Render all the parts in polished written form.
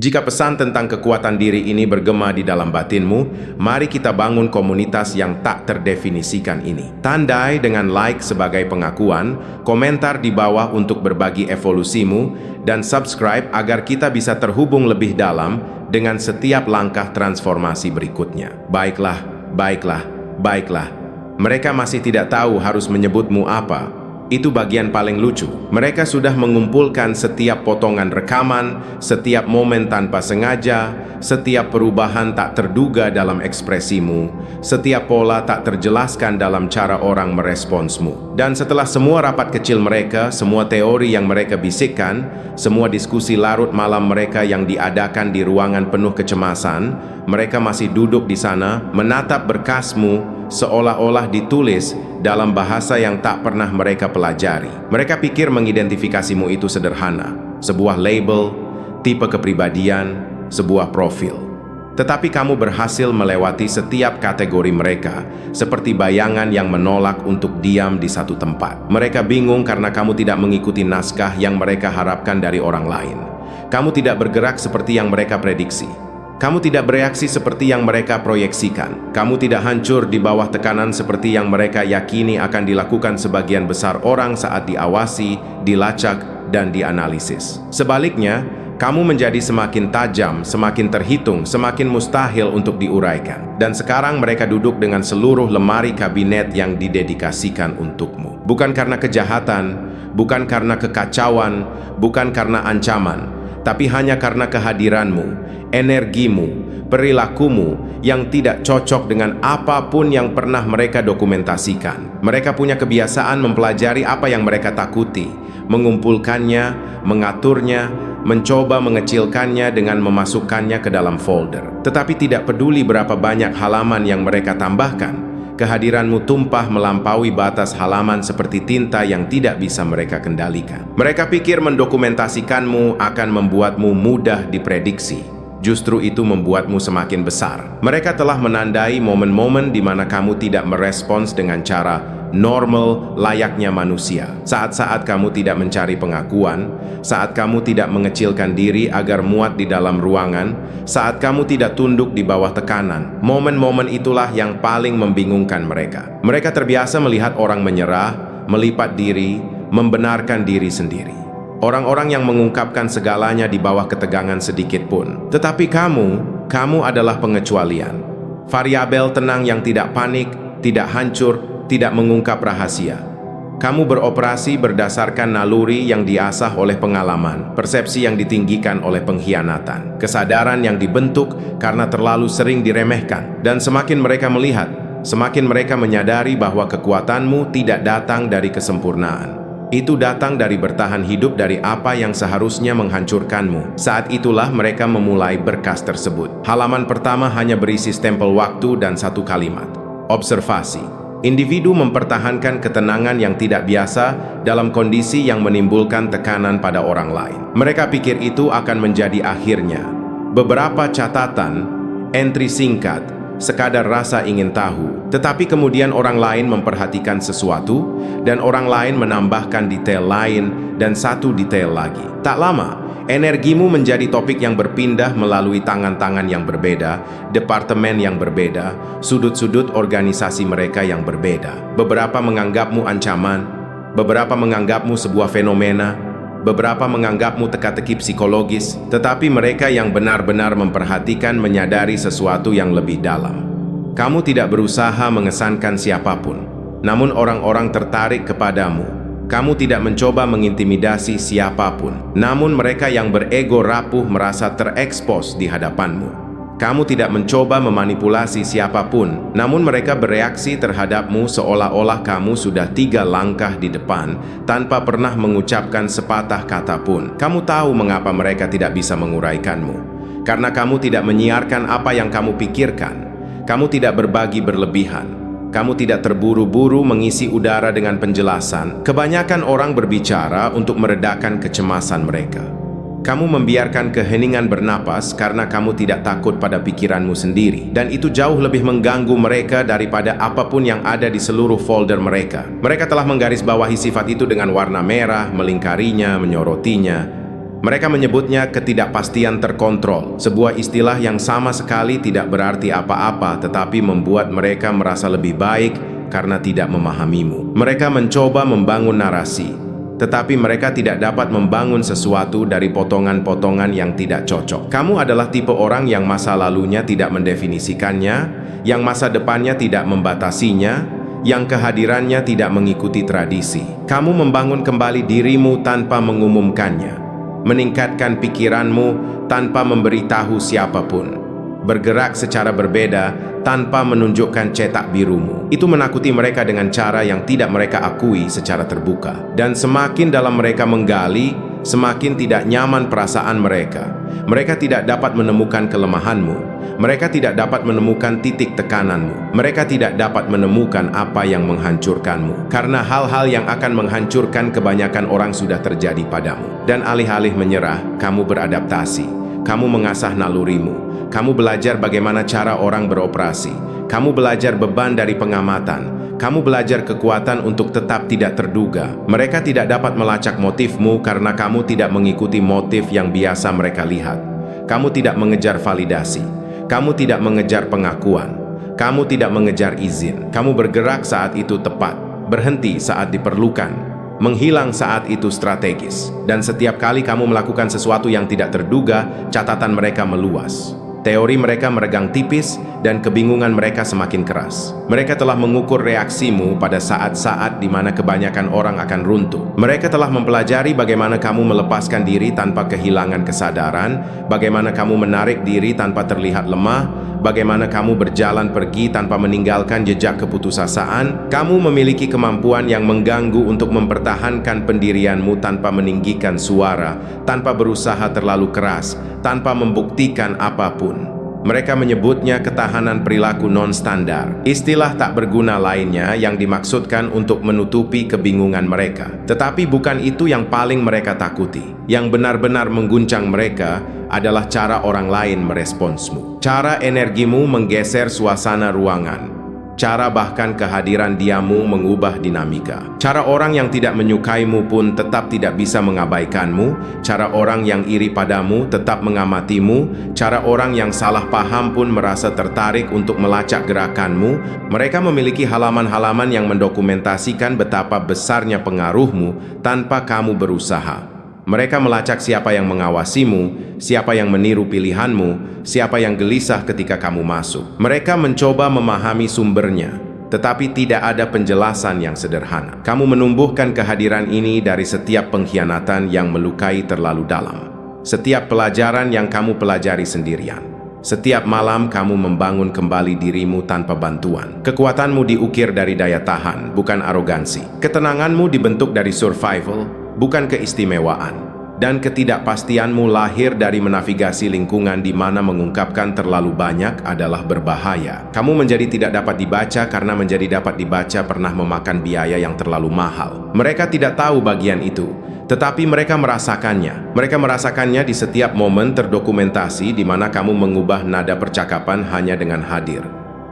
Jika pesan tentang kekuatan diri ini bergema di dalam batinmu, mari kita bangun komunitas yang tak terdefinisikan ini. Tandai dengan like sebagai pengakuan, komentar di bawah untuk berbagi evolusimu, dan subscribe agar kita bisa terhubung lebih dalam dengan setiap langkah transformasi berikutnya. Baiklah, baiklah, baiklah. Mereka masih tidak tahu harus menyebutmu apa. Itu bagian paling lucu. Mereka sudah mengumpulkan setiap potongan rekaman, setiap momen tanpa sengaja, setiap perubahan tak terduga dalam ekspresimu, setiap pola tak terjelaskan dalam cara orang meresponsmu. Dan setelah semua rapat kecil mereka, semua teori yang mereka bisikkan, semua diskusi larut malam mereka yang diadakan di ruangan penuh kecemasan, mereka masih duduk di sana, menatap berkasmu, seolah-olah ditulis dalam bahasa yang tak pernah mereka pelajari. Mereka pikir mengidentifikasimu itu sederhana, sebuah label, tipe kepribadian, sebuah profil. Tetapi kamu berhasil melewati setiap kategori mereka, seperti bayangan yang menolak untuk diam di satu tempat. Mereka bingung karena kamu tidak mengikuti naskah yang mereka harapkan dari orang lain. Kamu tidak bergerak seperti yang mereka prediksi. Kamu tidak bereaksi seperti yang mereka proyeksikan. Kamu tidak hancur di bawah tekanan seperti yang mereka yakini akan dilakukan sebagian besar orang saat diawasi, dilacak, dan dianalisis. Sebaliknya, kamu menjadi semakin tajam, semakin terhitung, semakin mustahil untuk diuraikan. Dan sekarang mereka duduk dengan seluruh lemari kabinet yang didedikasikan untukmu. Bukan karena kejahatan, bukan karena kekacauan, bukan karena ancaman, tapi hanya karena kehadiranmu, energimu, perilakumu yang tidak cocok dengan apapun yang pernah mereka dokumentasikan. Mereka punya kebiasaan mempelajari apa yang mereka takuti, mengumpulkannya, mengaturnya, mencoba mengecilkannya dengan memasukkannya ke dalam folder. Tetapi tidak peduli berapa banyak halaman yang mereka tambahkan, kehadiranmu tumpah melampaui batas halaman seperti tinta yang tidak bisa mereka kendalikan. Mereka pikir mendokumentasikanmu akan membuatmu mudah diprediksi. Justru itu membuatmu semakin besar. Mereka telah menandai momen-momen di mana kamu tidak merespons dengan cara normal layaknya manusia. Saat-saat kamu tidak mencari pengakuan, saat kamu tidak mengecilkan diri agar muat di dalam ruangan, saat kamu tidak tunduk di bawah tekanan. Momen-momen itulah yang paling membingungkan mereka. Mereka terbiasa melihat orang menyerah, melipat diri, membenarkan diri sendiri. Orang-orang yang mengungkapkan segalanya di bawah ketegangan sedikit pun. Tetapi kamu adalah pengecualian. Variabel tenang yang tidak panik, tidak hancur, tidak mengungkap rahasia. Kamu beroperasi berdasarkan naluri yang diasah oleh pengalaman, persepsi yang ditinggikan oleh pengkhianatan, kesadaran yang dibentuk karena terlalu sering diremehkan. Dan semakin mereka melihat, semakin mereka menyadari bahwa kekuatanmu tidak datang dari kesempurnaan. Itu datang dari bertahan hidup dari apa yang seharusnya menghancurkanmu. Saat itulah mereka memulai berkas tersebut. Halaman pertama hanya berisi stempel waktu dan satu kalimat. Observasi. Individu mempertahankan ketenangan yang tidak biasa dalam kondisi yang menimbulkan tekanan pada orang lain. Mereka pikir itu akan menjadi akhirnya. Beberapa catatan, entry singkat, sekadar rasa ingin tahu, tetapi kemudian orang lain memperhatikan sesuatu, dan orang lain menambahkan detail lain, dan satu detail lagi. Tak lama, energimu menjadi topik yang berpindah melalui tangan-tangan yang berbeda, departemen yang berbeda, sudut-sudut organisasi mereka yang berbeda. Beberapa menganggapmu ancaman, beberapa menganggapmu sebuah fenomena, beberapa menganggapmu teka-teki psikologis, tetapi mereka yang benar-benar memperhatikan menyadari sesuatu yang lebih dalam. Kamu tidak berusaha mengesankan siapapun, namun orang-orang tertarik kepadamu. Kamu tidak mencoba mengintimidasi siapapun, namun mereka yang berego rapuh merasa terekspos di hadapanmu. Kamu tidak mencoba memanipulasi siapapun, namun mereka bereaksi terhadapmu seolah-olah kamu sudah 3 langkah di depan, tanpa pernah mengucapkan sepatah kata pun. Kamu tahu mengapa mereka tidak bisa menguraikanmu. Karena kamu tidak menyiarkan apa yang kamu pikirkan. Kamu tidak berbagi berlebihan. Kamu tidak terburu-buru mengisi udara dengan penjelasan. Kebanyakan orang berbicara untuk meredakan kecemasan mereka. Kamu membiarkan keheningan bernapas karena kamu tidak takut pada pikiranmu sendiri. Dan itu jauh lebih mengganggu mereka daripada apapun yang ada di seluruh folder mereka. Mereka telah menggarisbawahi sifat itu dengan warna merah, melingkarinya, menyorotinya. Mereka menyebutnya ketidakpastian terkontrol, sebuah istilah yang sama sekali tidak berarti apa-apa tetapi membuat mereka merasa lebih baik karena tidak memahamimu. Mereka mencoba membangun narasi, tetapi mereka tidak dapat membangun sesuatu dari potongan-potongan yang tidak cocok. Kamu adalah tipe orang yang masa lalunya tidak mendefinisikannya, yang masa depannya tidak membatasinya, yang kehadirannya tidak mengikuti tradisi. Kamu membangun kembali dirimu tanpa mengumumkannya, meningkatkan pikiranmu tanpa memberitahu siapapun, bergerak secara berbeda tanpa menunjukkan cetak birumu. Itu menakuti mereka dengan cara yang tidak mereka akui secara terbuka. Dan semakin dalam mereka menggali, semakin tidak nyaman perasaan mereka. Mereka tidak dapat menemukan kelemahanmu. Mereka tidak dapat menemukan titik tekananmu. Mereka tidak dapat menemukan apa yang menghancurkanmu. Karena hal-hal yang akan menghancurkan kebanyakan orang sudah terjadi padamu. Dan alih-alih menyerah, kamu beradaptasi. Kamu mengasah nalurimu. Kamu belajar bagaimana cara orang beroperasi. Kamu belajar beban dari pengamatan. Kamu belajar kekuatan untuk tetap tidak terduga. Mereka tidak dapat melacak motifmu karena kamu tidak mengikuti motif yang biasa mereka lihat. Kamu tidak mengejar validasi. Kamu tidak mengejar pengakuan. Kamu tidak mengejar izin. Kamu bergerak saat itu tepat, berhenti saat diperlukan, menghilang saat itu strategis. Dan setiap kali kamu melakukan sesuatu yang tidak terduga, catatan mereka meluas. Teori mereka meregang tipis dan kebingungan mereka semakin keras. Mereka telah mengukur reaksimu pada saat-saat di mana kebanyakan orang akan runtuh. Mereka telah mempelajari bagaimana kamu melepaskan diri tanpa kehilangan kesadaran, bagaimana kamu menarik diri tanpa terlihat lemah, bagaimana kamu berjalan pergi tanpa meninggalkan jejak keputusasaan. Kamu memiliki kemampuan yang mengganggu untuk mempertahankan pendirianmu tanpa meninggikan suara, tanpa berusaha terlalu keras, tanpa membuktikan apapun. Mereka menyebutnya ketahanan perilaku non-standar, istilah tak berguna lainnya yang dimaksudkan untuk menutupi kebingungan mereka. Tetapi bukan itu yang paling mereka takuti. Yang benar-benar mengguncang mereka adalah cara orang lain meresponsmu. Cara energimu menggeser suasana ruangan. Cara bahkan kehadiran diamu mengubah dinamika. Cara orang yang tidak menyukaimu pun tetap tidak bisa mengabaikanmu. Cara orang yang iri padamu tetap mengamatimu. Cara orang yang salah paham pun merasa tertarik untuk melacak gerakanmu. Mereka memiliki halaman-halaman yang mendokumentasikan betapa besarnya pengaruhmu tanpa kamu berusaha. Mereka melacak siapa yang mengawasimu, siapa yang meniru pilihanmu, siapa yang gelisah ketika kamu masuk. Mereka mencoba memahami sumbernya, tetapi tidak ada penjelasan yang sederhana. Kamu menumbuhkan kehadiran ini dari setiap pengkhianatan yang melukai terlalu dalam. Setiap pelajaran yang kamu pelajari sendirian. Setiap malam kamu membangun kembali dirimu tanpa bantuan. Kekuatanmu diukir dari daya tahan, bukan arogansi. Ketenanganmu dibentuk dari survival, bukan keistimewaan. Dan ketidakpastianmu lahir dari menavigasi lingkungan di mana mengungkapkan terlalu banyak adalah berbahaya. Kamu menjadi tidak dapat dibaca karena menjadi dapat dibaca pernah memakan biaya yang terlalu mahal. Mereka tidak tahu bagian itu, tetapi mereka merasakannya. Mereka merasakannya di setiap momen terdokumentasi di mana kamu mengubah nada percakapan hanya dengan hadir.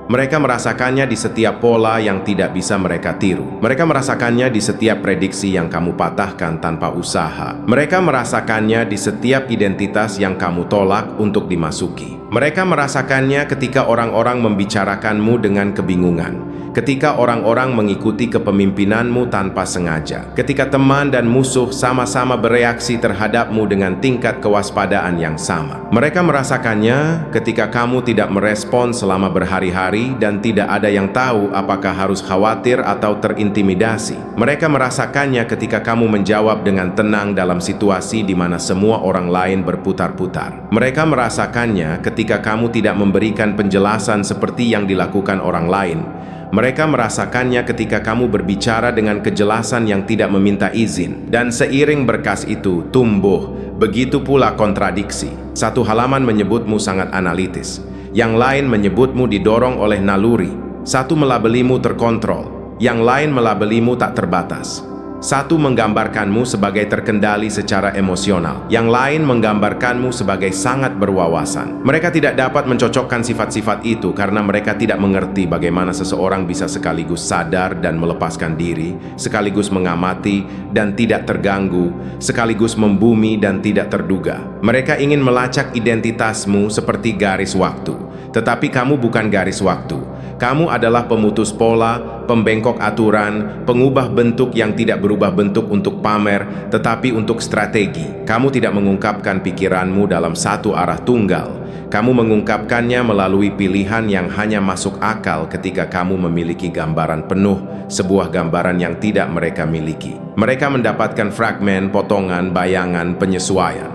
Mereka merasakannya di setiap pola yang tidak bisa mereka tiru. Mereka merasakannya di setiap prediksi yang kamu patahkan tanpa usaha. Mereka merasakannya di setiap identitas yang kamu tolak untuk dimasuki. Mereka merasakannya ketika orang-orang membicarakanmu dengan kebingungan. Ketika orang-orang mengikuti kepemimpinanmu tanpa sengaja. Ketika teman dan musuh sama-sama bereaksi terhadapmu dengan tingkat kewaspadaan yang sama. Mereka merasakannya ketika kamu tidak merespon selama berhari-hari dan tidak ada yang tahu apakah harus khawatir atau terintimidasi. Mereka merasakannya ketika kamu menjawab dengan tenang dalam situasi di mana semua orang lain berputar-putar. Mereka merasakannya ketika kamu tidak memberikan penjelasan seperti yang dilakukan orang lain. Mereka merasakannya ketika kamu berbicara dengan kejelasan yang tidak meminta izin. Dan seiring berkas itu tumbuh, begitu pula kontradiksi. Satu halaman menyebutmu sangat analitis. Yang lain menyebutmu didorong oleh naluri. Satu melabelimu terkontrol. Yang lain melabelimu tak terbatas. Satu menggambarkanmu sebagai terkendali secara emosional, yang lain menggambarkanmu sebagai sangat berwawasan. Mereka tidak dapat mencocokkan sifat-sifat itu karena mereka tidak mengerti bagaimana seseorang bisa sekaligus sadar dan melepaskan diri, sekaligus mengamati dan tidak terganggu, sekaligus membumi dan tidak terduga. Mereka ingin melacak identitasmu seperti garis waktu, tetapi kamu bukan garis waktu. Kamu adalah pemutus pola, pembengkok aturan, pengubah bentuk yang tidak berubah bentuk untuk pamer, tetapi untuk strategi. Kamu tidak mengungkapkan pikiranmu dalam satu arah tunggal. Kamu mengungkapkannya melalui pilihan yang hanya masuk akal ketika kamu memiliki gambaran penuh, sebuah gambaran yang tidak mereka miliki. Mereka mendapatkan fragmen, potongan, bayangan, penyesuaian.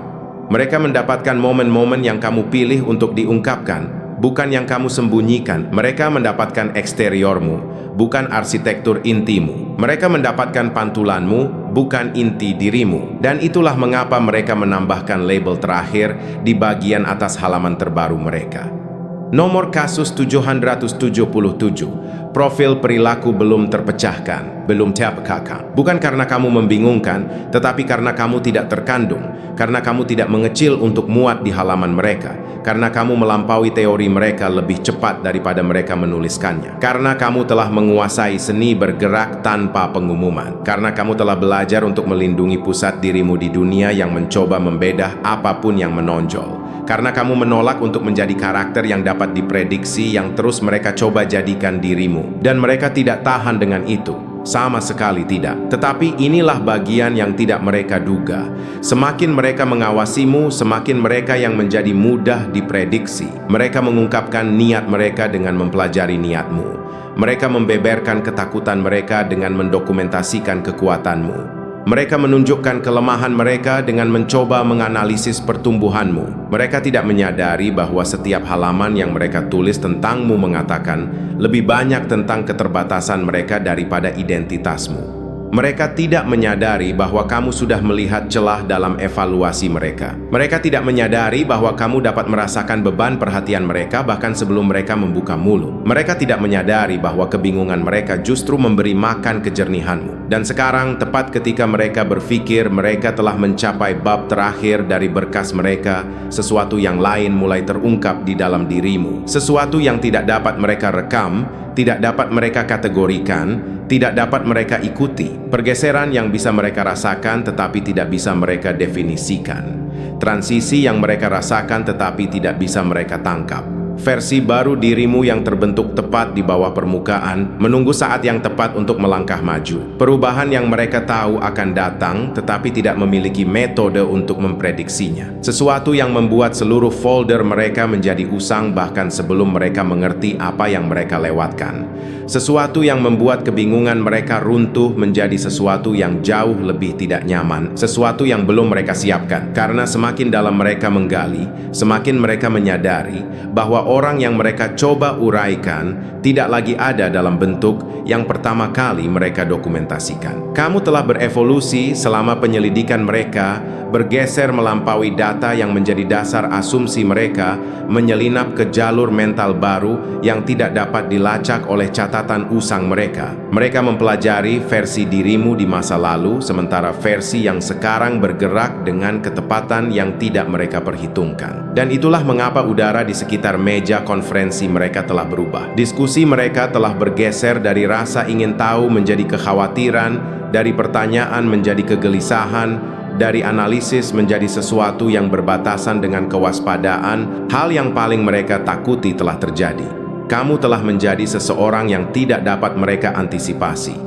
Mereka mendapatkan momen-momen yang kamu pilih untuk diungkapkan, bukan yang kamu sembunyikan. Mereka mendapatkan eksteriormu, bukan arsitektur intimu. Mereka mendapatkan pantulanmu, bukan inti dirimu. Dan itulah mengapa mereka menambahkan label terakhir di bagian atas halaman terbaru mereka. Nomor kasus 777, profil perilaku belum terpecahkan, belum terpecahkan. Bukan karena kamu membingungkan, tetapi karena kamu tidak terkandung, karena kamu tidak mengecil untuk muat di halaman mereka, karena kamu melampaui teori mereka lebih cepat daripada mereka menuliskannya, karena kamu telah menguasai seni bergerak tanpa pengumuman, karena kamu telah belajar untuk melindungi pusat dirimu di dunia yang mencoba membedah apapun yang menonjol. Karena kamu menolak untuk menjadi karakter yang dapat diprediksi yang terus mereka coba jadikan dirimu. Dan mereka tidak tahan dengan itu. Sama sekali tidak. Tetapi inilah bagian yang tidak mereka duga. Semakin mereka mengawasimu, semakin mereka yang menjadi mudah diprediksi. Mereka mengungkapkan niat mereka dengan mempelajari niatmu. Mereka membeberkan ketakutan mereka dengan mendokumentasikan kekuatanmu. Mereka menunjukkan kelemahan mereka dengan mencoba menganalisis pertumbuhanmu. Mereka tidak menyadari bahwa setiap halaman yang mereka tulis tentangmu mengatakan lebih banyak tentang keterbatasan mereka daripada identitasmu. Mereka tidak menyadari bahwa kamu sudah melihat celah dalam evaluasi mereka. Mereka tidak menyadari bahwa kamu dapat merasakan beban perhatian mereka bahkan sebelum mereka membuka mulut. Mereka tidak menyadari bahwa kebingungan mereka justru memberi makan kejernihanmu. Dan sekarang, tepat ketika mereka berpikir mereka telah mencapai bab terakhir dari berkas mereka, sesuatu yang lain mulai terungkap di dalam dirimu. Sesuatu yang tidak dapat mereka rekam, tidak dapat mereka kategorikan, tidak dapat mereka ikuti. Pergeseran yang bisa mereka rasakan tetapi tidak bisa mereka definisikan. Transisi yang mereka rasakan tetapi tidak bisa mereka tangkap. Versi baru dirimu yang terbentuk tepat di bawah permukaan, menunggu saat yang tepat untuk melangkah maju. Perubahan yang mereka tahu akan datang, tetapi tidak memiliki metode untuk memprediksinya. Sesuatu yang membuat seluruh folder mereka menjadi usang bahkan sebelum mereka mengerti apa yang mereka lewatkan. Sesuatu yang membuat kebingungan mereka runtuh menjadi sesuatu yang jauh lebih tidak nyaman, sesuatu yang belum mereka siapkan. Karena semakin dalam mereka menggali, semakin mereka menyadari bahwa orang yang mereka coba uraikan tidak lagi ada dalam bentuk yang pertama kali mereka dokumentasikan. Kamu telah berevolusi selama penyelidikan mereka, bergeser melampaui data yang menjadi dasar asumsi mereka, menyelinap ke jalur mental baru yang tidak dapat dilacak oleh catatan usang mereka. Mereka mempelajari versi dirimu di masa lalu, sementara versi yang sekarang bergerak dengan ketepatan yang tidak mereka perhitungkan. Dan itulah mengapa udara di sekitar meja konferensi mereka telah berubah. Diskusi mereka telah bergeser dari rasa ingin tahu menjadi kekhawatiran, dari pertanyaan menjadi kegelisahan, dari analisis menjadi sesuatu yang berbatasan dengan kewaspadaan. Hal yang paling mereka takuti telah terjadi. Kamu telah menjadi seseorang yang tidak dapat mereka antisipasi.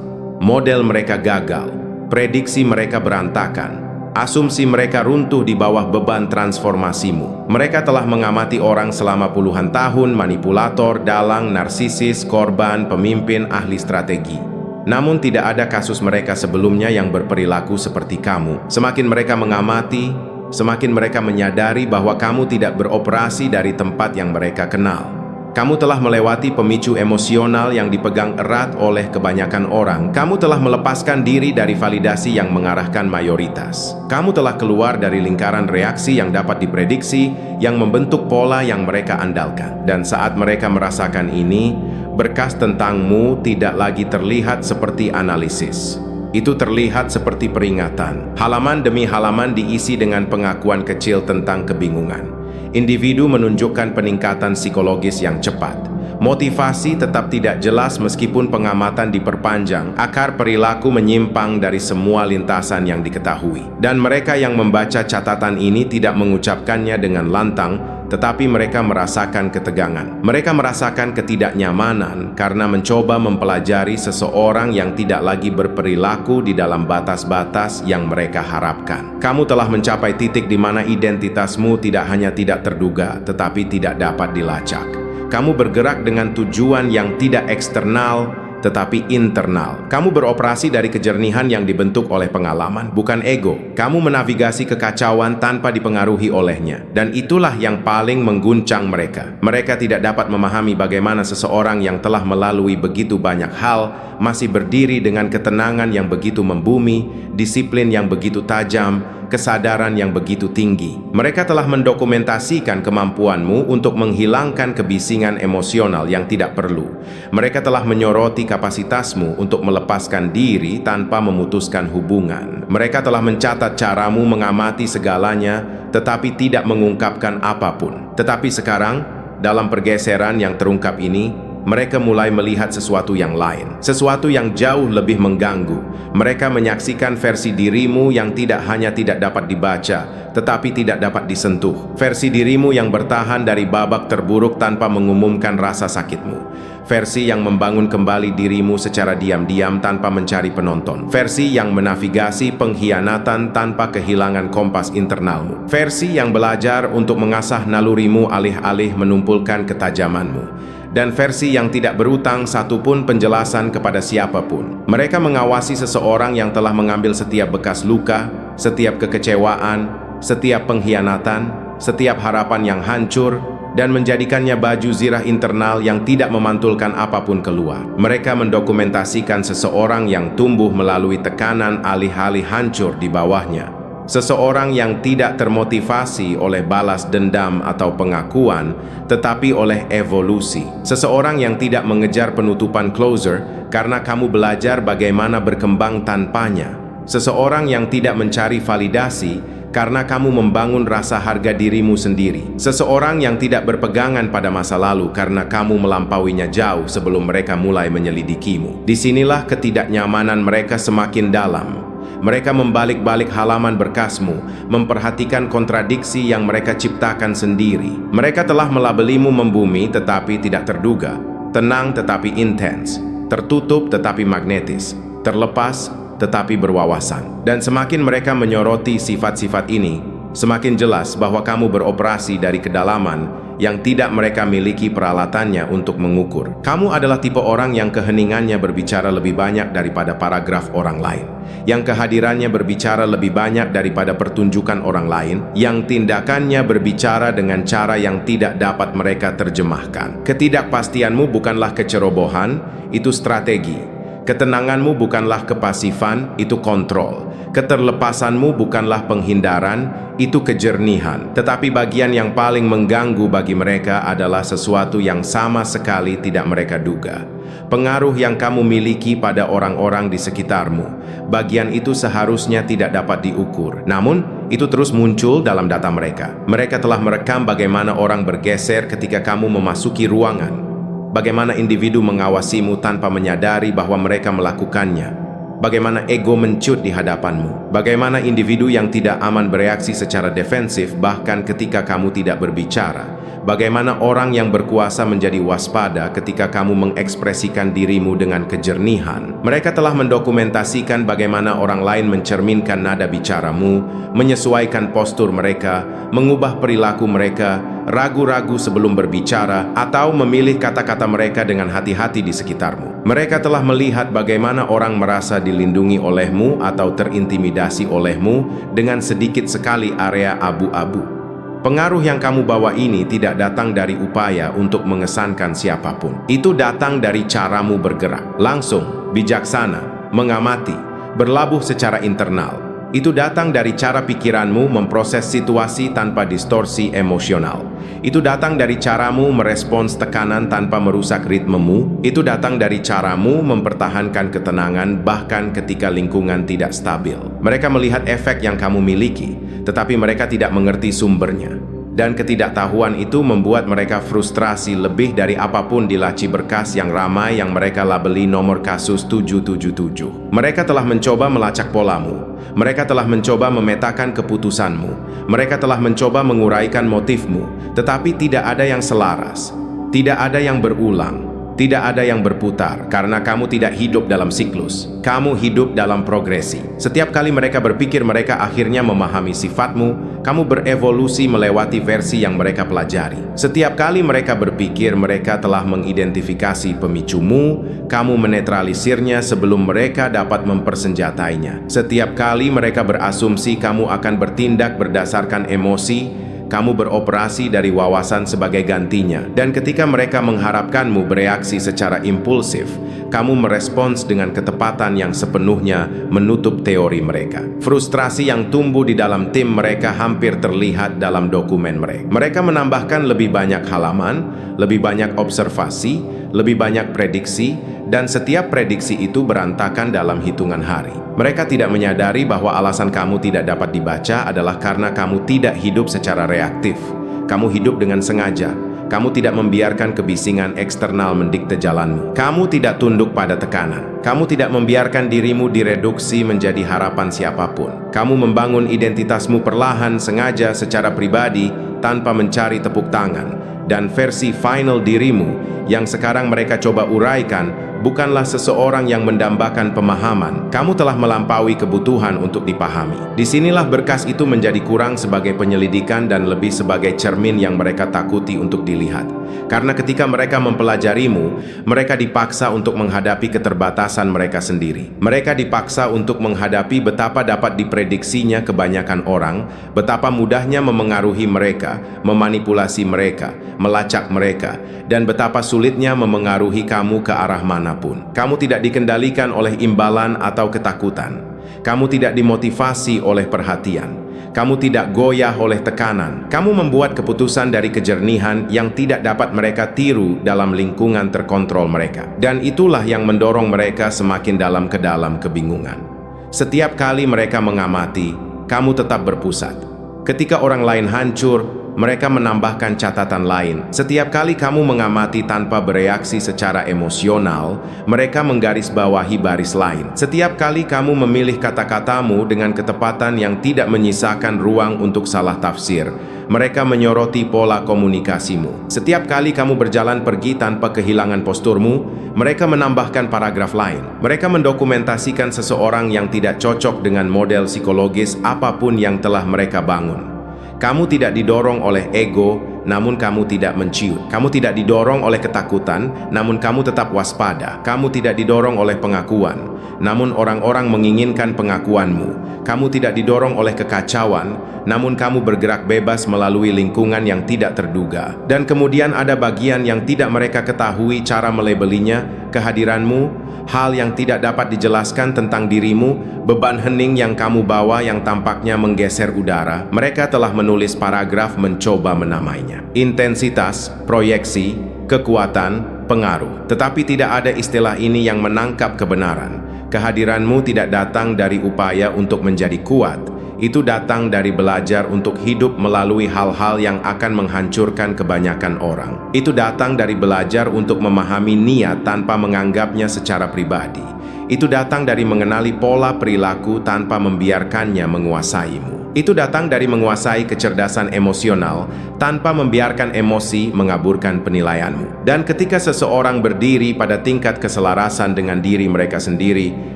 Model mereka gagal, prediksi mereka berantakan, asumsi mereka runtuh di bawah beban transformasimu. Mereka telah mengamati orang selama puluhan tahun, manipulator, dalang, narsisis, korban, pemimpin, ahli strategi. Namun tidak ada kasus mereka sebelumnya yang berperilaku seperti kamu. Semakin mereka mengamati, semakin mereka menyadari bahwa kamu tidak beroperasi dari tempat yang mereka kenal. Kamu telah melewati pemicu emosional yang dipegang erat oleh kebanyakan orang. Kamu telah melepaskan diri dari validasi yang mengarahkan mayoritas. Kamu telah keluar dari lingkaran reaksi yang dapat diprediksi, yang membentuk pola yang mereka andalkan. Dan saat mereka merasakan ini, berkas tentangmu tidak lagi terlihat seperti analisis. Itu terlihat seperti peringatan. Halaman demi halaman diisi dengan pengakuan kecil tentang kebingungan. Individu menunjukkan peningkatan psikologis yang cepat. Motivasi tetap tidak jelas meskipun pengamatan diperpanjang. Akar perilaku menyimpang dari semua lintasan yang diketahui. Dan mereka yang membaca catatan ini tidak mengucapkannya dengan lantang, tetapi mereka merasakan ketegangan. Mereka merasakan ketidaknyamanan karena mencoba mempelajari seseorang yang tidak lagi berperilaku di dalam batas-batas yang mereka harapkan. Kamu telah mencapai titik di mana identitasmu tidak hanya tidak terduga, tetapi tidak dapat dilacak. Kamu bergerak dengan tujuan yang tidak eksternal, tetapi internal. Kamu beroperasi dari kejernihan yang dibentuk oleh pengalaman, bukan ego. Kamu menavigasi kekacauan tanpa dipengaruhi olehnya. Dan itulah yang paling mengguncang mereka. Mereka tidak dapat memahami bagaimana seseorang yang telah melalui begitu banyak hal masih berdiri dengan ketenangan yang begitu membumi, disiplin yang begitu tajam, kesadaran yang begitu tinggi. Mereka telah mendokumentasikan kemampuanmu untuk menghilangkan kebisingan emosional yang tidak perlu. Mereka telah menyoroti kapasitasmu untuk melepaskan diri tanpa memutuskan hubungan. Mereka telah mencatat caramu mengamati segalanya, tetapi tidak mengungkapkan apapun. Tetapi sekarang, dalam pergeseran yang terungkap ini, mereka mulai melihat sesuatu yang lain, sesuatu yang jauh lebih mengganggu. Mereka menyaksikan versi dirimu yang tidak hanya tidak dapat dibaca, tetapi tidak dapat disentuh. Versi dirimu yang bertahan dari babak terburuk tanpa mengumumkan rasa sakitmu. Versi yang membangun kembali dirimu secara diam-diam tanpa mencari penonton. Versi yang menavigasi pengkhianatan tanpa kehilangan kompas internalmu. Versi yang belajar untuk mengasah nalurimu alih-alih menumpulkan ketajamanmu. Dan versi yang tidak berutang satupun penjelasan kepada siapapun. Mereka mengawasi seseorang yang telah mengambil setiap bekas luka, setiap kekecewaan, setiap pengkhianatan, setiap harapan yang hancur, dan menjadikannya baju zirah internal yang tidak memantulkan apapun keluar. Mereka mendokumentasikan seseorang yang tumbuh melalui tekanan alih-alih hancur di bawahnya. Seseorang yang tidak termotivasi oleh balas dendam atau pengakuan, tetapi oleh evolusi. Seseorang yang tidak mengejar penutupan closure karena kamu belajar bagaimana berkembang tanpanya. Seseorang yang tidak mencari validasi karena kamu membangun rasa harga dirimu sendiri. Seseorang yang tidak berpegangan pada masa lalu karena kamu melampauinya jauh sebelum mereka mulai menyelidikimu. Disinilah ketidaknyamanan mereka semakin dalam. Mereka membalik-balik halaman berkasmu, memperhatikan kontradiksi yang mereka ciptakan sendiri. Mereka telah melabelimu membumi tetapi tidak terduga, tenang tetapi intens, tertutup tetapi magnetis, terlepas tetapi berwawasan. Dan semakin mereka menyoroti sifat-sifat ini, semakin jelas bahwa kamu beroperasi dari kedalaman yang tidak mereka miliki peralatannya untuk mengukur. Kamu adalah tipe orang yang keheningannya berbicara lebih banyak daripada paragraf orang lain, yang kehadirannya berbicara lebih banyak daripada pertunjukan orang lain, yang tindakannya berbicara dengan cara yang tidak dapat mereka terjemahkan. Ketidakpastianmu bukanlah kecerobohan, itu strategi. Ketenanganmu bukanlah kepasifan, itu kontrol. Keterlepasanmu bukanlah penghindaran, itu kejernihan. Tetapi bagian yang paling mengganggu bagi mereka adalah sesuatu yang sama sekali tidak mereka duga. Pengaruh yang kamu miliki pada orang-orang di sekitarmu. Bagian itu seharusnya tidak dapat diukur. Namun, itu terus muncul dalam data mereka. Mereka telah merekam bagaimana orang bergeser ketika kamu memasuki ruangan. Bagaimana individu mengawasimu tanpa menyadari bahwa mereka melakukannya. Bagaimana ego mencut di hadapanmu. Bagaimana individu yang tidak aman bereaksi secara defensif bahkan ketika kamu tidak berbicara. Bagaimana orang yang berkuasa menjadi waspada ketika kamu mengekspresikan dirimu dengan kejernihan. Mereka telah mendokumentasikan bagaimana orang lain mencerminkan nada bicaramu, menyesuaikan postur mereka, mengubah perilaku mereka, ragu-ragu sebelum berbicara, atau memilih kata-kata mereka dengan hati-hati di sekitarmu. Mereka telah melihat bagaimana orang merasa dilindungi olehmu atau terintimidasi olehmu dengan sedikit sekali area abu-abu. Pengaruh yang kamu bawa ini tidak datang dari upaya untuk mengesankan siapapun. Itu datang dari caramu bergerak, langsung, bijaksana, mengamati, berlabuh secara internal. Itu datang dari cara pikiranmu memproses situasi tanpa distorsi emosional. Itu datang dari caramu merespons tekanan tanpa merusak ritmemu. Itu datang dari caramu mempertahankan ketenangan bahkan ketika lingkungan tidak stabil. Mereka melihat efek yang kamu miliki, tetapi mereka tidak mengerti sumbernya. Dan ketidaktahuan itu membuat mereka frustrasi lebih dari apapun di laci berkas yang ramai yang mereka labeli nomor kasus 777. Mereka telah mencoba melacak polamu. Mereka telah mencoba memetakan keputusanmu. Mereka telah mencoba menguraikan motifmu, tetapi tidak ada yang selaras. Tidak ada yang berulang. Tidak ada yang berputar, karena kamu tidak hidup dalam siklus. Kamu hidup dalam progresi. Setiap kali mereka berpikir mereka akhirnya memahami sifatmu, kamu berevolusi melewati versi yang mereka pelajari. Setiap kali mereka berpikir mereka telah mengidentifikasi pemicumu, kamu menetralisirnya sebelum mereka dapat mempersenjatainya. Setiap kali mereka berasumsi kamu akan bertindak berdasarkan emosi, kamu beroperasi dari wawasan sebagai gantinya. Dan ketika mereka mengharapkanmu bereaksi secara impulsif, kamu merespons dengan ketepatan yang sepenuhnya menutup teori mereka. Frustrasi yang tumbuh di dalam tim mereka hampir terlihat dalam dokumen mereka. Mereka menambahkan lebih banyak halaman, lebih banyak observasi, lebih banyak prediksi, dan setiap prediksi itu berantakan dalam hitungan hari. Mereka tidak menyadari bahwa alasan kamu tidak dapat dibaca adalah karena kamu tidak hidup secara reaktif. Kamu hidup dengan sengaja. Kamu tidak membiarkan kebisingan eksternal mendikte jalanmu. Kamu tidak tunduk pada tekanan. Kamu tidak membiarkan dirimu direduksi menjadi harapan siapapun. Kamu membangun identitasmu perlahan sengaja secara pribadi tanpa mencari tepuk tangan. Dan versi final dirimu yang sekarang mereka coba uraikan bukanlah seseorang yang mendambakan pemahaman. Kamu telah melampaui kebutuhan untuk dipahami. Disinilah berkas itu menjadi kurang sebagai penyelidikan dan lebih sebagai cermin yang mereka takuti untuk dilihat. Karena ketika mereka mempelajarimu, mereka dipaksa untuk menghadapi keterbatasan mereka sendiri. Mereka dipaksa untuk menghadapi betapa dapat diprediksinya kebanyakan orang, betapa mudahnya memengaruhi mereka, memanipulasi mereka, melacak mereka, dan betapa sulitnya memengaruhi kamu ke arah manapun. Kamu tidak dikendalikan oleh imbalan atau ketakutan. Kamu tidak dimotivasi oleh perhatian. Kamu tidak goyah oleh tekanan. Kamu membuat keputusan dari kejernihan yang tidak dapat mereka tiru dalam lingkungan terkontrol mereka. Dan itulah yang mendorong mereka semakin dalam ke dalam kebingungan. Setiap kali mereka mengamati, kamu tetap berpusat. Ketika orang lain hancur, mereka menambahkan catatan lain. Setiap kali kamu mengamati tanpa bereaksi secara emosional, mereka menggarisbawahi baris lain. Setiap kali kamu memilih kata-katamu dengan ketepatan yang tidak menyisakan ruang untuk salah tafsir, mereka menyoroti pola komunikasimu. Setiap kali kamu berjalan pergi tanpa kehilangan posturmu, mereka menambahkan paragraf lain. Mereka mendokumentasikan seseorang yang tidak cocok dengan model psikologis apapun yang telah mereka bangun. Kamu tidak didorong oleh ego, namun kamu tidak menciut. Kamu tidak didorong oleh ketakutan, namun kamu tetap waspada. Kamu tidak didorong oleh pengakuan, namun orang-orang menginginkan pengakuanmu. Kamu tidak didorong oleh kekacauan, namun kamu bergerak bebas melalui lingkungan yang tidak terduga. Dan kemudian ada bagian yang tidak mereka ketahui cara melabelinya, kehadiranmu, hal yang tidak dapat dijelaskan tentang dirimu, beban hening yang kamu bawa yang tampaknya menggeser udara. Mereka telah menulis paragraf mencoba menamainya. Intensitas, proyeksi, kekuatan, pengaruh. Tetapi tidak ada istilah ini yang menangkap kebenaran. Kehadiranmu tidak datang dari upaya untuk menjadi kuat. Itu datang dari belajar untuk hidup melalui hal-hal yang akan menghancurkan kebanyakan orang. Itu datang dari belajar untuk memahami niat tanpa menganggapnya secara pribadi. Itu datang dari mengenali pola perilaku tanpa membiarkannya menguasaimu. Itu datang dari menguasai kecerdasan emosional tanpa membiarkan emosi mengaburkan penilaianmu. Dan ketika seseorang berdiri pada tingkat keselarasan dengan diri mereka sendiri,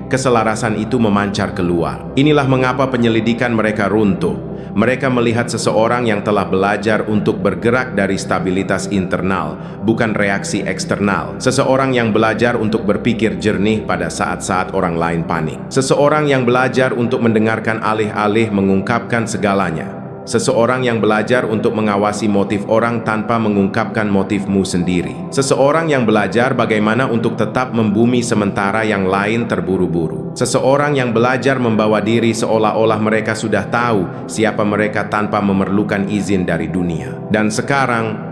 keselarasan itu memancar keluar. Inilah mengapa penyelidikan mereka runtuh. Mereka melihat seseorang yang telah belajar untuk bergerak dari stabilitas internal, bukan reaksi eksternal. Seseorang yang belajar untuk berpikir jernih pada saat-saat orang lain panik. Seseorang yang belajar untuk mendengarkan alih-alih mengungkapkan segalanya. Seseorang yang belajar untuk mengawasi motif orang tanpa mengungkapkan motifmu sendiri. Seseorang yang belajar bagaimana untuk tetap membumi sementara yang lain terburu-buru. Seseorang yang belajar membawa diri seolah-olah mereka sudah tahu siapa mereka tanpa memerlukan izin dari dunia. Dan sekarang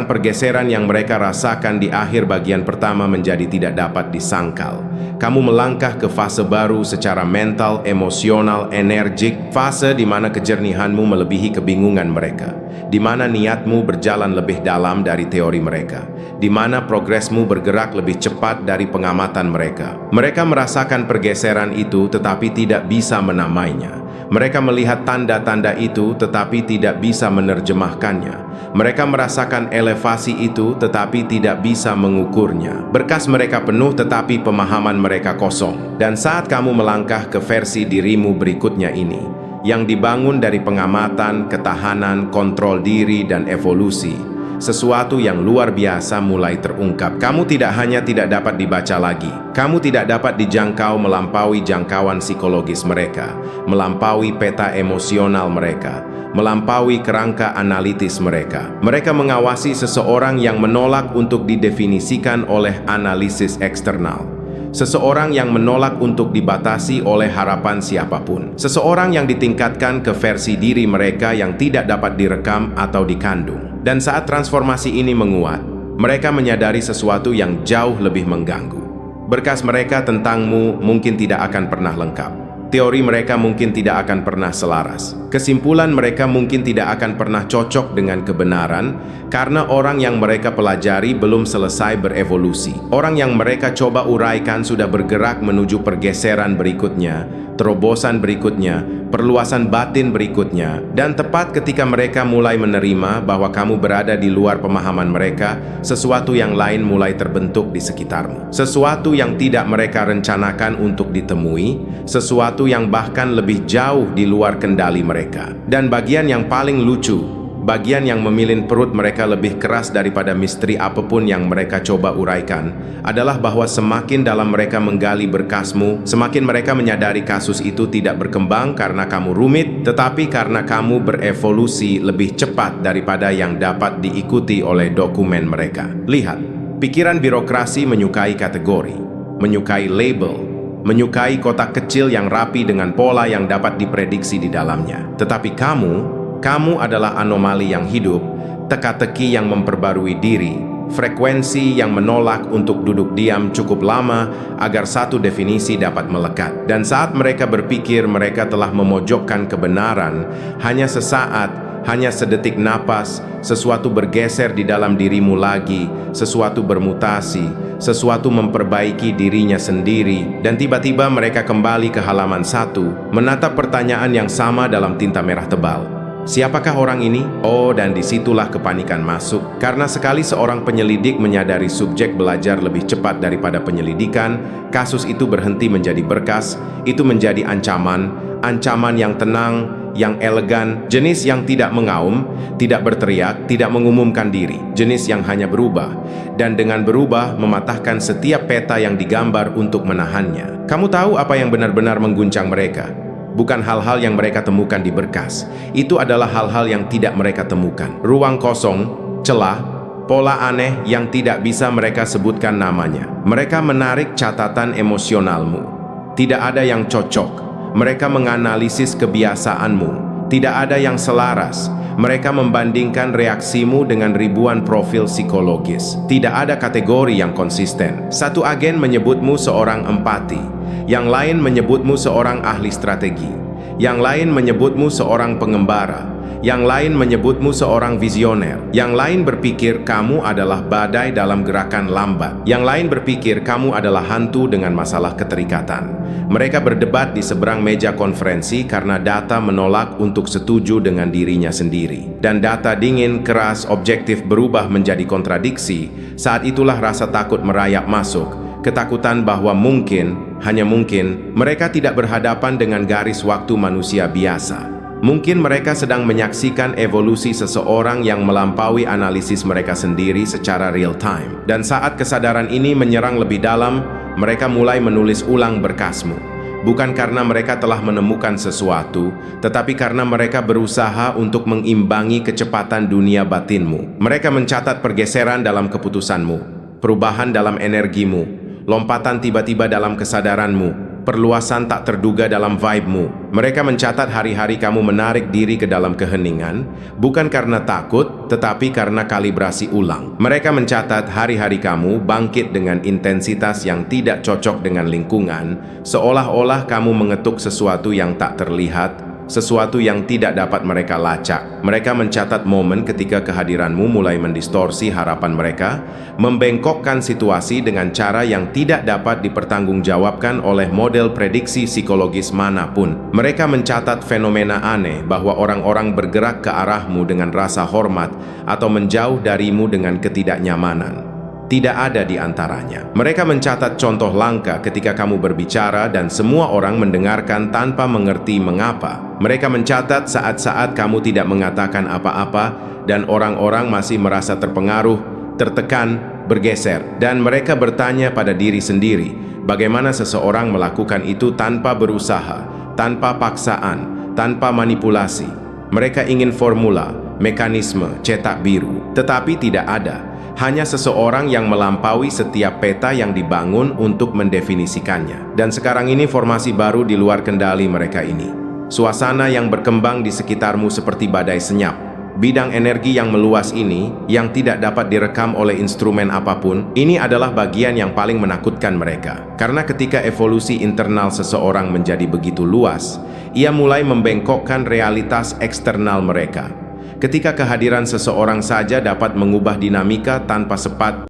pergeseran yang mereka rasakan di akhir bagian pertama menjadi tidak dapat disangkal. Kamu melangkah ke fase baru secara mental, emosional, energik, fase di mana kejernihanmu melebihi kebingungan mereka, di mana niatmu berjalan lebih dalam dari teori mereka, di mana progresmu bergerak lebih cepat dari pengamatan mereka. Mereka merasakan pergeseran itu tetapi tidak bisa menamainya. Mereka melihat tanda-tanda itu tetapi tidak bisa menerjemahkannya. Mereka merasakan elevasi itu tetapi tidak bisa mengukurnya. Berkas mereka penuh tetapi pemahaman mereka kosong. Dan saat kamu melangkah ke versi dirimu berikutnya ini, yang dibangun dari pengamatan, ketahanan, kontrol diri, dan evolusi, sesuatu yang luar biasa mulai terungkap. Kamu tidak hanya tidak dapat dibaca lagi, kamu tidak dapat dijangkau melampaui jangkauan psikologis mereka, melampaui peta emosional mereka, melampaui kerangka analitis mereka. Mereka mengawasi seseorang yang menolak untuk didefinisikan oleh analisis eksternal. Seseorang yang menolak untuk dibatasi oleh harapan siapapun. Seseorang yang ditingkatkan ke versi diri mereka yang tidak dapat direkam atau dikandung. Dan saat transformasi ini menguat, mereka menyadari sesuatu yang jauh lebih mengganggu. Berkas mereka tentangmu mungkin tidak akan pernah lengkap. Teori mereka mungkin tidak akan pernah selaras. Kesimpulan mereka mungkin tidak akan pernah cocok dengan kebenaran karena orang yang mereka pelajari belum selesai berevolusi. Orang yang mereka coba uraikan sudah bergerak menuju pergeseran berikutnya, terobosan berikutnya, perluasan batin berikutnya. Dan tepat ketika mereka mulai menerima bahwa kamu berada di luar pemahaman mereka, sesuatu yang lain mulai terbentuk di sekitarmu. Sesuatu yang tidak mereka rencanakan untuk ditemui, sesuatu yang bahkan lebih jauh di luar kendali mereka. Dan bagian yang paling lucu, bagian yang memilin perut mereka lebih keras daripada misteri apapun yang mereka coba uraikan, adalah bahwa semakin dalam mereka menggali berkasmu, semakin mereka menyadari kasus itu tidak berkembang karena kamu rumit, tetapi karena kamu berevolusi lebih cepat daripada yang dapat diikuti oleh dokumen mereka. Lihat, pikiran birokrasi menyukai kategori, menyukai label, menyukai kotak kecil yang rapi dengan pola yang dapat diprediksi di dalamnya. Tetapi kamu adalah anomali yang hidup, teka-teki yang memperbarui diri, frekuensi yang menolak untuk duduk diam cukup lama agar satu definisi dapat melekat. Dan saat mereka berpikir mereka telah memojokkan kebenaran, hanya sesaat, hanya sedetik napas, sesuatu bergeser di dalam dirimu lagi, sesuatu bermutasi, sesuatu memperbaiki dirinya sendiri, dan tiba-tiba mereka kembali ke halaman 1, menatap pertanyaan yang sama dalam tinta merah tebal. Siapakah orang ini? Oh, dan disitulah kepanikan masuk, karena sekali seorang penyelidik menyadari subjek belajar lebih cepat daripada penyelidikan, kasus itu berhenti menjadi berkas, itu menjadi ancaman yang tenang, yang elegan, jenis yang tidak mengaum, tidak berteriak, tidak mengumumkan diri, jenis yang hanya berubah, dan dengan berubah mematahkan setiap peta yang digambar untuk menahannya. Kamu tahu apa yang benar-benar mengguncang mereka? Bukan hal-hal yang mereka temukan di berkas. Itu adalah hal-hal yang tidak mereka temukan. Ruang kosong, celah, pola aneh yang tidak bisa mereka sebutkan namanya. Mereka menarik catatan emosionalmu. Tidak ada yang cocok. Mereka menganalisis kebiasaanmu. Tidak ada yang selaras. Mereka membandingkan reaksimu dengan ribuan profil psikologis. Tidak ada kategori yang konsisten. Satu agen menyebutmu seorang empati, yang lain menyebutmu seorang ahli strategi, yang lain menyebutmu seorang pengembara, yang lain menyebutmu seorang visioner, yang lain berpikir kamu adalah badai dalam gerakan lambat, yang lain berpikir kamu adalah hantu dengan masalah keterikatan. Mereka berdebat di seberang meja konferensi karena data menolak untuk setuju dengan dirinya sendiri. Dan data dingin, keras, objektif berubah menjadi kontradiksi. Saat itulah rasa takut merayap masuk. Ketakutan bahwa mungkin, hanya mungkin, mereka tidak berhadapan dengan garis waktu manusia biasa. Mungkin mereka sedang menyaksikan evolusi seseorang yang melampaui analisis mereka sendiri secara real time. Dan saat kesadaran ini menyerang lebih dalam, mereka mulai menulis ulang berkasmu. Bukan karena mereka telah menemukan sesuatu, tetapi karena mereka berusaha untuk mengimbangi kecepatan dunia batinmu. Mereka mencatat pergeseran dalam keputusanmu, perubahan dalam energimu, lompatan tiba-tiba dalam kesadaranmu, perluasan tak terduga dalam vibe-mu. Mereka mencatat hari-hari kamu menarik diri ke dalam keheningan, bukan karena takut, tetapi karena kalibrasi ulang. Mereka mencatat hari-hari kamu bangkit dengan intensitas yang tidak cocok dengan lingkungan, seolah-olah kamu mengetuk sesuatu yang tak terlihat, sesuatu yang tidak dapat mereka lacak. Mereka mencatat momen ketika kehadiranmu mulai mendistorsi harapan mereka, membengkokkan situasi dengan cara yang tidak dapat dipertanggungjawabkan oleh model prediksi psikologis manapun. Mereka mencatat fenomena aneh bahwa orang-orang bergerak ke arahmu dengan rasa hormat atau menjauh darimu dengan ketidaknyamanan. Tidak ada di antaranya. Mereka mencatat contoh langka ketika kamu berbicara dan semua orang mendengarkan tanpa mengerti mengapa. Mereka mencatat saat-saat kamu tidak mengatakan apa-apa dan orang-orang masih merasa terpengaruh, tertekan, bergeser. Dan mereka bertanya pada diri sendiri, bagaimana seseorang melakukan itu tanpa berusaha, tanpa paksaan, tanpa manipulasi. Mereka ingin formula, mekanisme, cetak biru, tetapi tidak ada. Hanya seseorang yang melampaui setiap peta yang dibangun untuk mendefinisikannya. Dan sekarang ini formasi baru di luar kendali mereka ini. Suasana yang berkembang di sekitarmu seperti badai senyap. Bidang energi yang meluas ini, yang tidak dapat direkam oleh instrumen apapun, ini adalah bagian yang paling menakutkan mereka. Karena ketika evolusi internal seseorang menjadi begitu luas, ia mulai membengkokkan realitas eksternal mereka. Ketika kehadiran seseorang saja dapat mengubah dinamika tanpa sempat